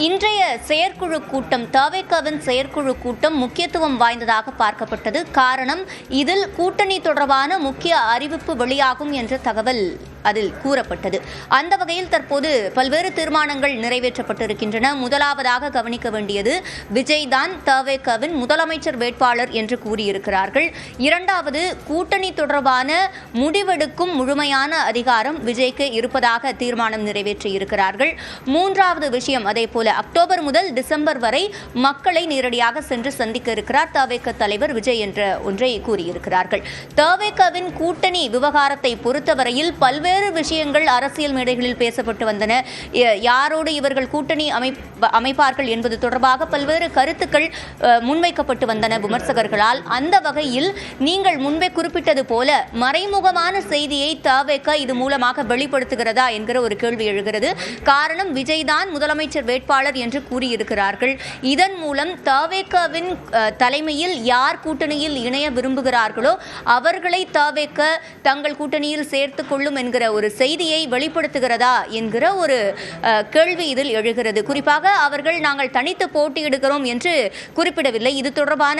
இன்றைய செயற்குழு கூட்டம் தவேகவின் செயற்குழு கூட்டம் முக்கியத்துவம் வாய்ந்ததாக பார்க்கப்பட்டது. காரணம், இதில் கூட்டணி தொடர்பான முக்கிய அறிவிப்பு வெளியாகும் என்ற தகவல் அதில் கூறப்பட்டது. அந்த வகையில் தற்போது பல்வேறு தீர்மானங்கள் நிறைவேற்றப்பட்டிருக்கின்றன. முதலாவதாக கவனிக்க வேண்டியது விஜய் தான் தவேகவின் முதலமைச்சர் வேட்பாளர் என்று கூறியிருக்கிறார்கள். இரண்டாவது, கூட்டணி தொடர்பான முடிவெடுக்கும் முழுமையான அதிகாரம் விஜய்க்கு இருப்பதாக தீர்மானம் நிறைவேற்றியிருக்கிறார்கள். மூன்றாவது விஷயம், அதேபோல அக்டோபர் முதல் டிசம்பர் வரை மக்களை நேரடியாக சென்று சந்திக்க இருக்கிறார் தவேக தலைவர் விஜய் என்ற ஒன்றை கூறியிருக்கிறார்கள். தவேகவின் கூட்டணி விவகாரத்தை பொறுத்தவரையில் பல்வேறு விஷயங்கள் அரசியல் மேடைகளில் பேசப்பட்டு வந்தன. யாரோடு இவர்கள் கூட்டணி அமைப்பார்கள் என்பது தொடர்பாக பல்வேறு கருத்துக்கள் முன்வைக்கப்பட்டு வந்தன விமர்சகர்களால். அந்த வகையில் நீங்கள் முன்பே குறிப்பிட்டது போல மறைமுகமான செய்தியை தவேக இது மூலமாக வெளிப்படுத்துகிறதா என்கிற ஒரு கேள்வி எழுகிறது. காரணம், விஜய் தான் முதலமைச்சர் வேட்பாளர் என்று கூறியிருக்கிறார்கள். இதன் மூலம் தவேகவின் தலைமையில் யார் கூட்டணியில் இணைய விரும்புகிறார்களோ அவர்களை தவேக தங்கள் கூட்டணியில் சேர்த்துக் கொள்ளும் என்கிற ஒரு செய்தியை வெளிப்படுத்துகிறதா என்கிற ஒரு கேள்வி இதில் எழுகிறது. குறிப்பாக அவர்கள் நாங்கள் தனித்து போட்டியிடுகிறோம் என்று குறிப்பிடவில்லை. இது தொடர்பான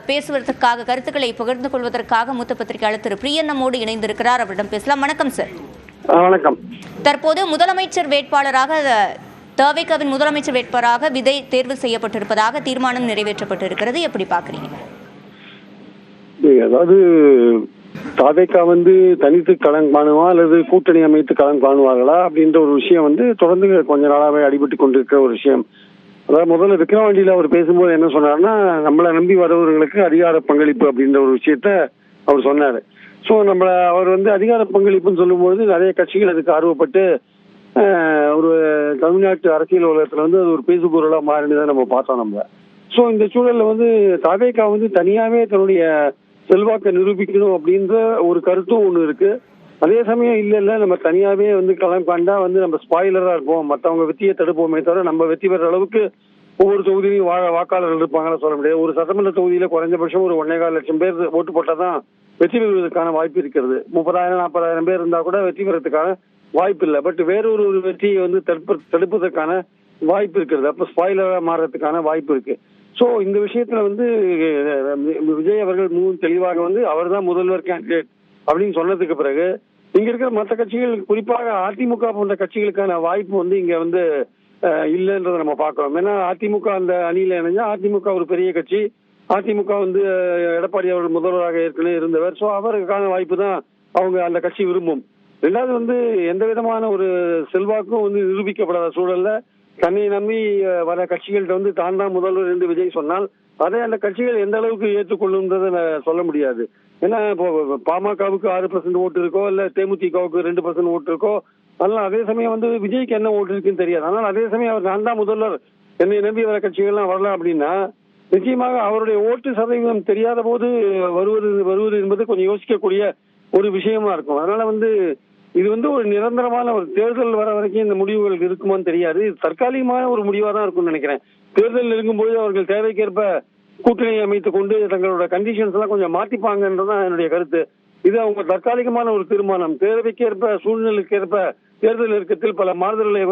பேசுவதற்காக, கருத்துக்களை பகிர்ந்து கொள்வதற்காக மூத்த பத்திரிகையாளர் திரு பிரியன் நம்மோடு இணைந்திருக்கிறார். அவரிடம் பேசலாம். வணக்கம் சார். வணக்கம். தற்போது முதலமைச்சர் வேட்பாளராக தவேகவின் முதலமைச்சர் வேட்பாளராக விஜய் தேர்வு செய்யப்பட்டிருப்பதாக தீர்மானம் நிறைவேற்றப்பட்டிருக்கிறது. எப்படி பார்க்குறீங்க? அதாவது தவேக தனித்து களம் காணுவா அல்லது கூட்டணி அமைத்து களம் காணுவார்களா அப்படின்ற ஒரு விஷயம் தொடர்ந்து கொஞ்ச நாளாவே அடிபட்டு கொண்டிருக்கிற ஒரு விஷயம். அதாவது முதல்ல விக்கிரவாண்டியில அவர் பேசும்போது என்ன சொன்னார்னா, நம்மளை நம்பி வருபவர்களுக்கு அதிகார பங்களிப்பு அப்படின்ற ஒரு விஷயத்த அவர் சொன்னாரு. ஸோ அவர் அதிகார பங்களிப்புன்னு சொல்லும்போது நிறைய கட்சிகள் அதுக்கு ஆர்வப்பட்டு ஒரு தமிழ்நாட்டு அரசியல் உலகத்துல அது ஒரு பேசுபொருளா மாறினதை நம்ம பார்த்தோம். ஸோ இந்த சூழல்ல தவேக தனியாவே தன்னுடைய செல்வாக்கை நிரூபிக்கணும் அப்படின்ற ஒரு கருத்தும் ஒண்ணு இருக்கு. அதே சமயம் இல்ல நம்ம தனியாவே களம் காண்டா நம்ம ஸ்பாயிலரா இருப்போம், மற்றவங்க வெற்றியை தடுப்போமே தவிர நம்ம வெற்றி பெற அளவுக்கு ஒவ்வொரு தொகுதியிலும் வாக்காளர்கள் இருப்பாங்கன்னு சொல்ல முடியாது. ஒரு சட்டமன்ற தொகுதியில குறைஞ்சபட்சம் ஒரு 1.25 லட்சம் பேர் ஓட்டு போட்டாதான் வெற்றி பெறுவதற்கான வாய்ப்பு இருக்கிறது. 30,000 40,000 பேர் இருந்தா கூட வெற்றி பெறதுக்கான வாய்ப்பு இல்லை. பட் வேறொரு வெற்றியை தடுப்பதற்கான வாய்ப்பு இருக்கிறது. அப்ப ஸ்பாயிலரா மாறதுக்கான வாய்ப்பு இருக்கு. சோ இந்த விஷயத்துல விஜய் அவர்கள் மிகவும் தெளிவாக அவர் தான் முதல்வர் கேண்டிடேட் அப்படின்னு சொன்னதுக்கு பிறகு இங்க இருக்கிற மற்ற கட்சிகள், குறிப்பாக அதிமுக போன்ற கட்சிகளுக்கான வாய்ப்பு இங்க இல்லைன்றதை நம்ம பார்க்கிறோம். ஏன்னா அதிமுக அந்த அணியில இணைஞ்சா அதிமுக ஒரு பெரிய கட்சி. அதிமுக எடப்பாடி அவர்கள் முதல்வராக ஏற்கனவே இருந்தவர். சோ அவருக்கான வாய்ப்பு தான் அவங்க அந்த கட்சி விரும்பும். ரெண்டாவது எந்த விதமான ஒரு செல்வாக்கும் நிரூபிக்கப்படாத சூழல்ல தன்னை நம்பி வர கட்சிகள்கிட்ட தான் தான் முதல்வர் என்று விஜய் சொன்னால் அதை அந்த கட்சிகள் எந்த அளவுக்கு ஏற்றுக்கொள்ளுன்றதை சொல்ல முடியாது. ஏன்னா இப்போ பாமகவுக்கு 6% ஓட்டு இருக்கோ, இல்ல தேமுதிகவுக்கு 2% ஓட்டு இருக்கோ, அதனால அதே சமயம் விஜய்க்கு என்ன ஓட்டு இருக்குன்னு தெரியாது. ஆனால் அதே சமயம் அவர் நான் தான் முதல்வர், என்னை நம்பி வர கட்சிகள்லாம் வரலாம் அப்படின்னா நிச்சயமாக அவருடைய ஓட்டு சதவீதம் தெரியாத போது வருவது என்பது கொஞ்சம் யோசிக்கக்கூடிய ஒரு விஷயமா இருக்கும். அதனால இது ஒரு நிரந்தரமான ஒரு தேர்தல் வர வரைக்கும் இந்த முடிவுகள் இருக்குமான்னு தெரியாது. தற்காலிகமான ஒரு முடிவா தான் இருக்கும்னு நினைக்கிறேன். தேர்தல் இருக்கும்போது அவர்கள் தேவைக்கேற்ப கூட்டணி அமைத்துக் கொண்டு தங்களோட கண்டிஷன்ஸ் எல்லாம் கொஞ்சம் மாத்திப்பாங்கன்றதான் என்னுடைய கருத்து. இது அவங்க தற்காலிகமான ஒரு தீர்மானம். தேவைக்கேற்ப, சூழ்நிலைக்கேற்ப தேர்தல் இயக்கத்தில் பல மாறுதல்களை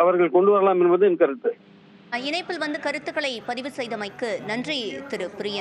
அவர்கள் கொண்டு வரலாம் என்பது என் கருத்து. இணைப்பில் கருத்துக்களை பதிவு செய்தமைக்கு நன்றி திரு பிரியன்.